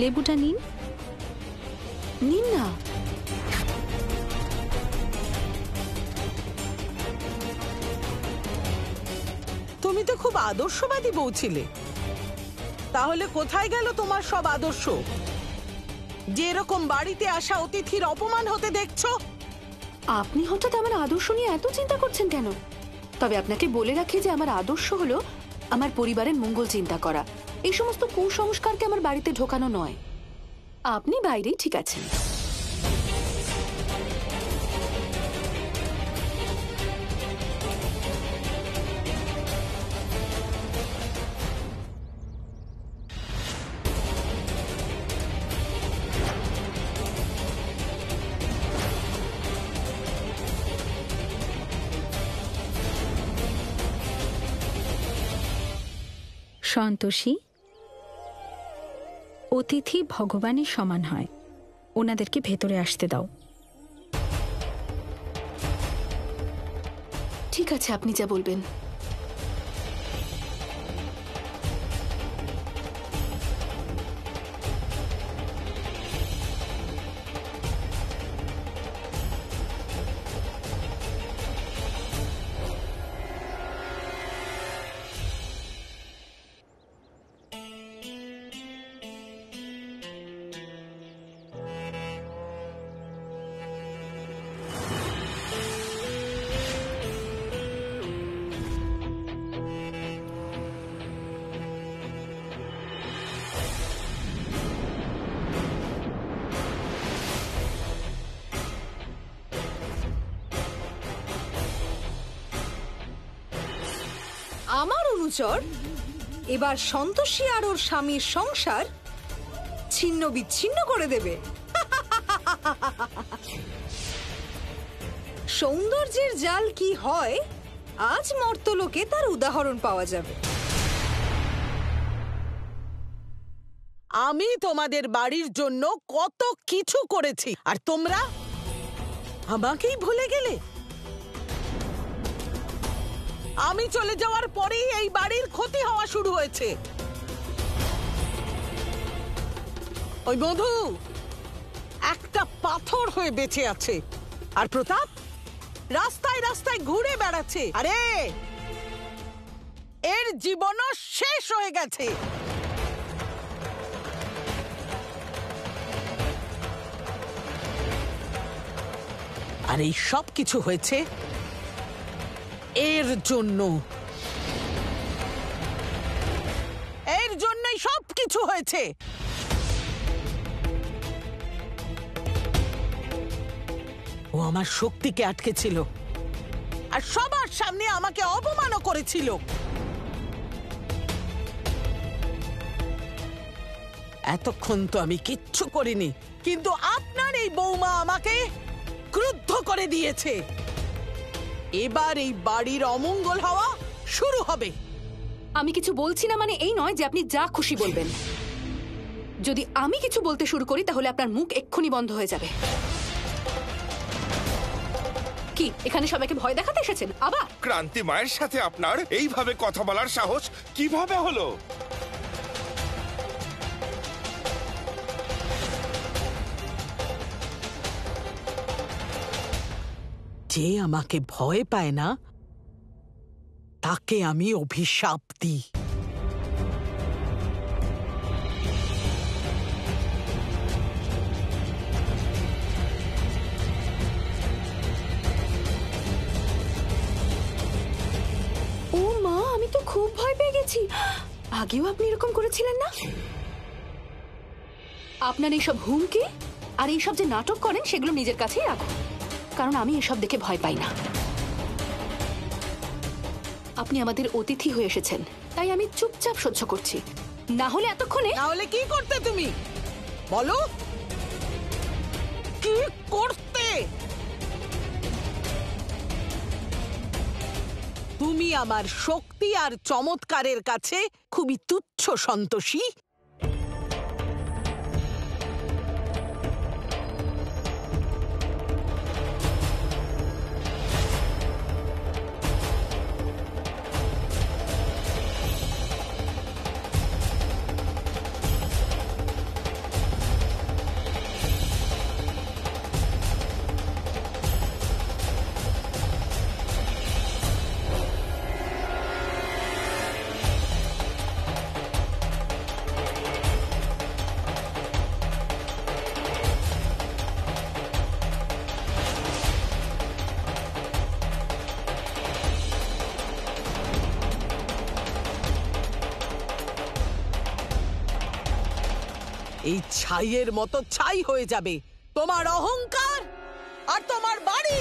লেবুটা নিন। নিন না। তুমি তো খুব আদর্শবাদী বউ ছিলে, তাহলে কোথায় গেল তোমার সব আদর্শ? যে এরকম বাড়িতে আসা অতিথির অপমান হতে দেখছো। আপনি হঠাৎ আমার আদর্শ নিয়ে এত চিন্তা করছেন কেন? তবে আপনাকে বলে রাখি যে আমার আদর্শ হলো আমার পরিবারের মঙ্গল চিন্তা করা। এই সমস্ত কুসংস্কারকে আমার বাড়িতে ঢোকানো নয়। আপনি বাইরেই ঠিক আছেন। সন্তোষী, অতিথি ভগবানের সমান হয়, ওনাদেরকে ভেতরে আসতে দাও। ঠিক আছে, আপনি যা বলবেন। আমার অনুচর এবার সন্তোষী আর ওর স্বামীর সংসার ছিন্ন বিচ্ছিন্ন করে দেবে। সৌন্দর্যের জাল কি হয় আজ মর্তলোকে তার উদাহরণ পাওয়া যাবে। আমি তোমাদের বাড়ির জন্য কত কিছু করেছি, আর তোমরা আমাকেই ভুলে গেলে। আমি চলে যাওয়ার পরেই এই বাড়ির ক্ষতি হওয়া শুরু হয়েছে। ওই মধু একটা পাথর হয়ে বেঁচে আছে, আর প্রতাপ রাস্তায় রাস্তায় ঘুরে বেড়াচ্ছে। আরে এর জীবনও শেষ হয়ে গেছে। আর এই সব কিছু হয়েছে এর জন্য। এর জন্যই সব কিছু হয়েছে। ও আমার শক্তিকে আটকেছিল, আর সবার সামনে আমাকে অপমানও করেছিল। এতক্ষণ তো আমি কিচ্ছু করিনি, কিন্তু আপনার এই বৌমা আমাকে ক্রুদ্ধ করে দিয়েছে। এবার এই বাড়ির অমঙ্গল হওয়া শুরু হবে। আমি কিছু বলছি না মানে এই নয় যে আপনি যা খুশি বলবেন। যদি আমি কিছু বলতে শুরু করি তাহলে আপনার মুখ এক্ষুনি বন্ধ হয়ে যাবে। কি এখানে সবাইকে ভয় দেখাতে এসেছেন আবার? ক্রান্তি মায়ের সাথে আপনার এইভাবে কথা বলার সাহস কিভাবে হলো? যে আমাকে ভয় পায় না তাকে আমি অভিশাপ দিই। ও মা, আমি তো খুব ভয় পেয়ে গেছি। আগেও আপনি এরকম করেছিলেন না? আপনার এইসব হুমকি আর এইসব যে নাটক করেন সেগুলো নিজের কাছেই রাখুন, কারণ আমি এসব দেখে ভয় পাই না। আপনি আমাদের অতিথি হয়ে এসেছেন, তাই আমি চুপচাপ সহ্য করছি। না হলে এতক্ষণে না হলে কি করতে তুমি বলো? কি করতে? তুমি আমার শক্তি আর চমৎকারের কাছে খুবই তুচ্ছ সন্তোষী। এই ছাইয়ের মতো ছাই হয়ে যাবে তোমার অহংকার আর তোমার বাড়ি।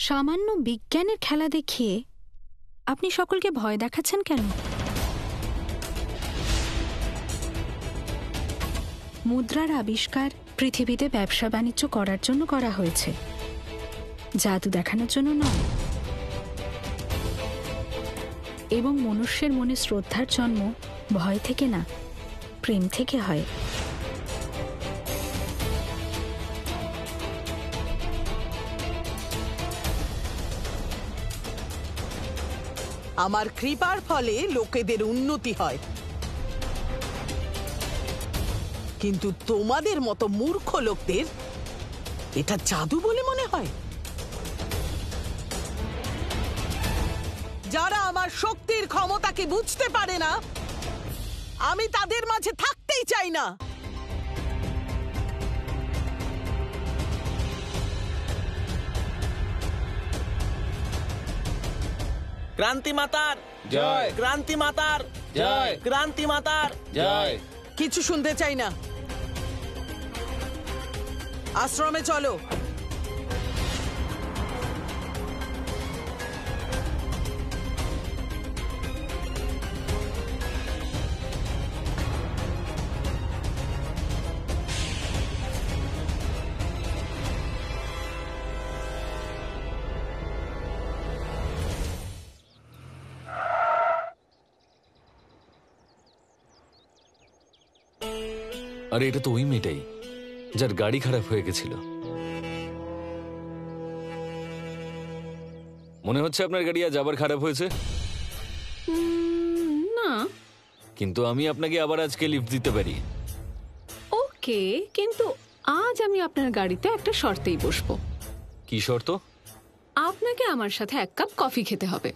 সামান্য বিজ্ঞানের খেলা দেখিয়ে আপনি সকলকে ভয় দেখাচ্ছেন কেন? মুদ্রার আবিষ্কার পৃথিবীতে ব্যবসা বাণিজ্য করার জন্য করা হয়েছে, জাদু দেখানোর জন্য নয়। এবং মনুষ্যের মনে শ্রদ্ধার জন্ম ভয় থেকে না, প্রেম থেকে হয়। আমার কৃপার ফলে লোকেদের উন্নতি হয়, কিন্তু তোমাদের মতো মূর্খ লোকদের এটা জাদু বলে মনে হয়। যারা আমার শক্তির ক্ষমতাকে বুঝতে পারে না, আমি তাদের মাঝে থাকতেই চাই না। ক্রান্তি মাতার জয়, ক্রান্তি মাতার জয়, ক্রান্তি মাতার জয়। কিছু শুনতে চাই না, আশ্রমে চলো। আরে এটা তো ওই মেয়েটাই যার গাড়ি খারাপ হয়ে গেছিল। মনে হচ্ছে আপনার গাড়ি আজ আবার খারাপ হয়েছে। না। কিন্তু আমি আপনাকে আবার আজকে লিফট দিতে পারি। ওকে, কিন্তু আজ আমি আপনার গাড়িতে একটা শর্তেই বসবো। কি শর্ত? আপনাকে আমার সাথে 1 কাপ কফি খেতে হবে।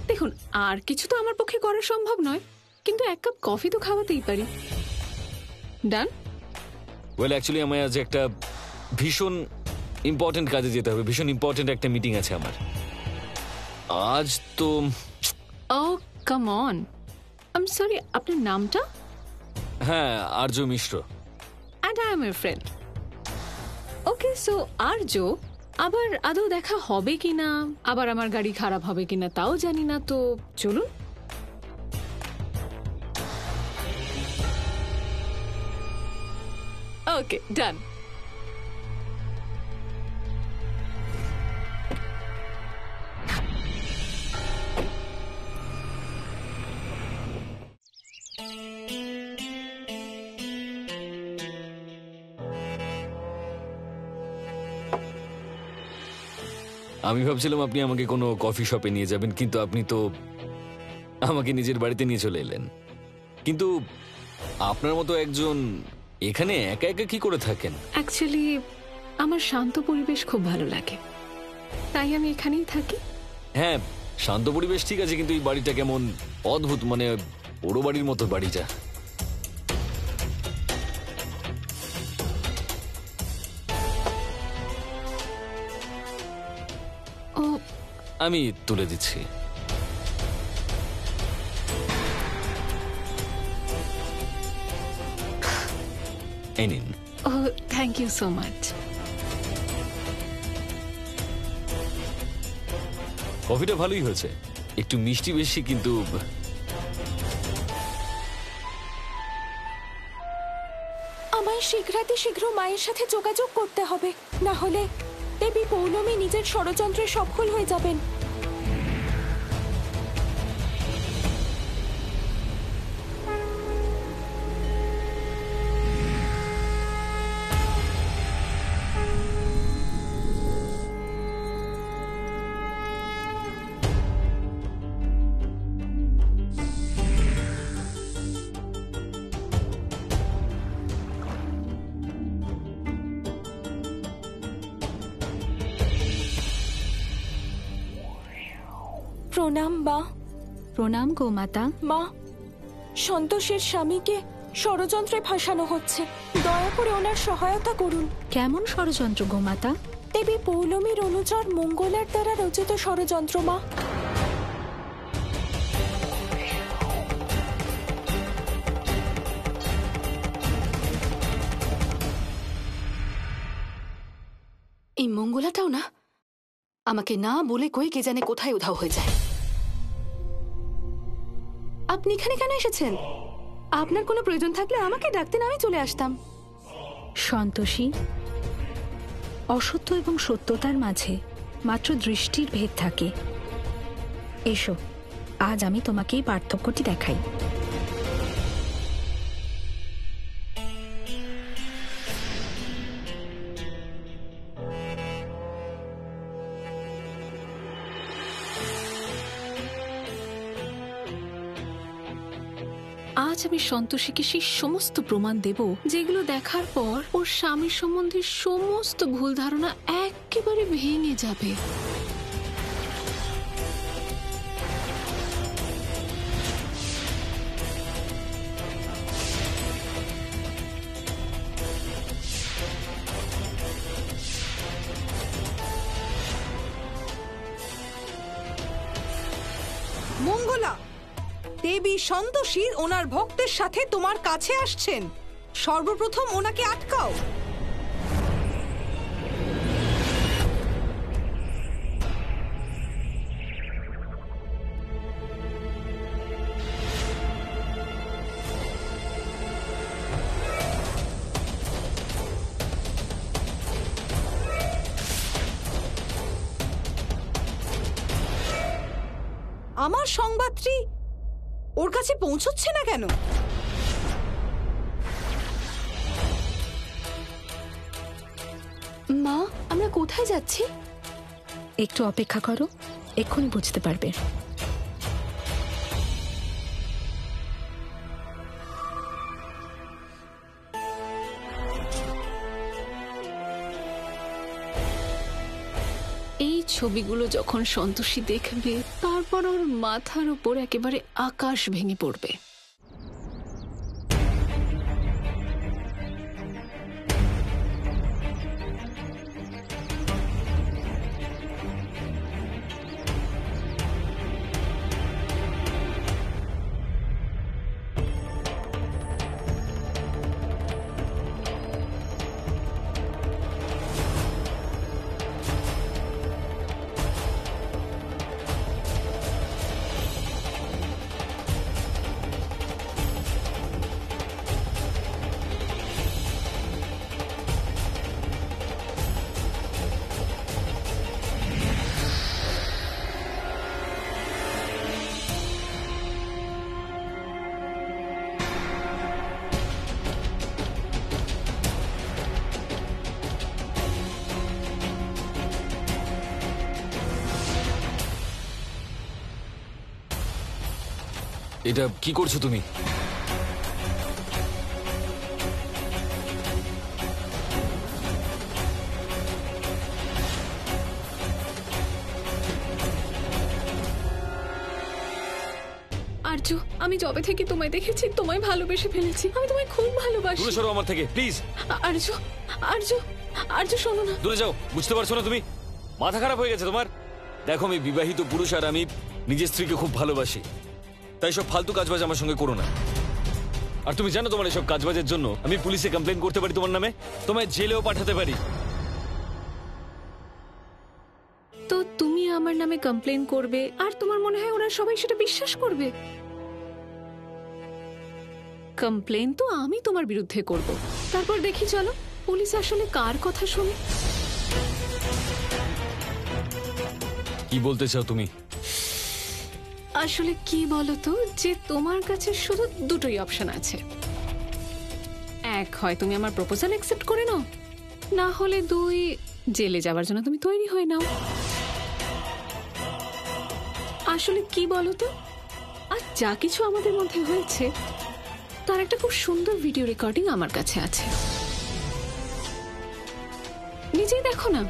দেখুন, আর কিছু তো আমার পক্ষে করা সম্ভব নয়, কিন্তু 1 কাপ কফি তো খাওয়াতেই পারি। ডান? ওয়েল অ্যাকচুয়ালি আমায় আজ একটা ভীষণ ইম্পর্টেন্ট কাজে যেতে হবে, ভীষণ ইম্পর্টেন্ট একটা মিটিং আছে আমার আজ। তো ও come on, I am sorry, আপনার নামটা? হ্যাঁ, Arya Mishra. And I am a friend. Okay, so Arya, আবার আদৌ দেখা হবে কিনা, আবার আমার গাড়ি খারাপ হবে কিনা তাও জানি না, তো চলুন। ওকে, ডান। আমি ভাবছিলাম আপনি আমাকে কোনো কফি শপে নিয়ে যাবেন, কিন্তু আপনি তো আমাকে নিজের বাড়িতে নিয়ে চলে এলেন। কিন্তু আপনার মতো একজন এখানে একা একা কি করে থাকেন? অ্যাকচুয়ালি আমার শান্ত পরিবেশ খুব ভালো লাগে, তাই আমি এখানেই থাকি। হ্যাঁ, শান্ত পরিবেশ ঠিক আছে, কিন্তু এই বাড়িটা কেমন অদ্ভুত, মানে ওরো বাড়ির মতো বাড়িটা। ও, আমি তুলে দিচ্ছি। এই নিন। ও, থ্যাংক ইউ সো মাচ। কফিটা ভালোই হয়েছে, একটু মিষ্টি বেশি, কিন্তু আমায় শীঘ্রাতি শীঘ্র মায়ের সাথে যোগাযোগ করতে হবে, না হলে দেবী পৌলমী নিজের ষড়যন্ত্রে সফল হয়ে যাবেন। প্রণাম মা। প্রণাম গোমাতা। মা, সন্তোষের স্বামীকে ষড়যন্ত্রে ফাঁসানো হচ্ছে, দয়া করে ওনার সহায়তা করুন। কেমন ষড়যন্ত্র গোমাতা? দেবী পৌলমীর অনুচর মঙ্গলার দ্বারা রচিত ষড়যন্ত্র মা। এই মঙ্গলাটাও না আমাকে না বলে কই কে জানে কোথায় উধাও হয়ে যায়। আপনি এখানে কেন এসেছেন? আপনার কোনো প্রয়োজন থাকলে আমাকে ডাকতেন, আমি চলে আসতাম। সন্তোষী, অসত্য এবং সত্যতার মাঝে মাত্র দৃষ্টির ভেদ থাকে। এসো, আজ আমি তোমাকে এই পার্থক্যটি দেখাই। আজ আমি সন্তোষীকে সেই সমস্ত প্রমাণ দেব যেগুলো দেখার পর ওর স্বামীর সম্বন্ধে সমস্ত ভুল ধারণা একেবারে ভেঙে যাবে। মঙ্গলা, দেবী সন্তোষী ওনার ভক্তের সাথে তোমার কাছে আসছেন। সর্বপ্রথম ওনাকে আটকাও। আমার সংবাদটি ওর কাছে পৌঁছচ্ছে না কেন? মা, আমরা কোথায় যাচ্ছি? একটু অপেক্ষা করো, এক্ষুনি বুঝতে পারবে। এই ছবিগুলো যখন সন্তোষী দেখবে, তারপর ওর মাথার উপর একেবারে আকাশ ভেঙে পড়বে। এটা কি করছো তুমি? আর্য, আমি যবে থেকে তোমায় দেখেছি তোমায় ভালোবেসে ফেলেছি। আমি তোমায় খুব ভালোবাসি। দূরে সরো আমার থেকে, প্লিজ। আর্য, আর্য, আর্য শোনো না। দূরে যাও। বুঝতে পারছো না তুমি? মাথা খারাপ হয়ে গেছে তোমার? দেখো, আমি বিবাহিত পুরুষ আর আমি নিজের স্ত্রীকে খুব ভালোবাসি। তাই সব ফালতু কাজবাজ আমার সঙ্গে করো না। আর তুমি জানো তোমার এসব কাজবাজের জন্য আমি পুলিশে কমপ্লেন করতে পারি তোমার নামে, তোমায় জেলেও পাঠাতে পারি। তো তুমি আমার নামে কমপ্লেন করবে আর তোমার মনে হয় ওরা সবাই সেটা বিশ্বাস করবে? কমপ্লেন তো আমি তোমার বিরুদ্ধে করব, তারপর দেখি চলো পুলিশ আসলে কার কথা শুনে। কি বলতে চাও তুমি? আসলে কি বলতো, যে তোমার কাছে শুধু দুটোই অপশন আছে। এক, হয় তুমি আমার প্রপোজাল অ্যাকসেপ্ট করে নাও, না হলে দুই, জেলে যাওয়ার জন্য তুমি তৈরি হয়ে নাও। আসলে কি বলতো, আর যা কিছু আমাদের মধ্যে হয়েছে তার একটা খুব সুন্দর ভিডিও রেকর্ডিং আমার কাছে আছে। নিজেই দেখো না।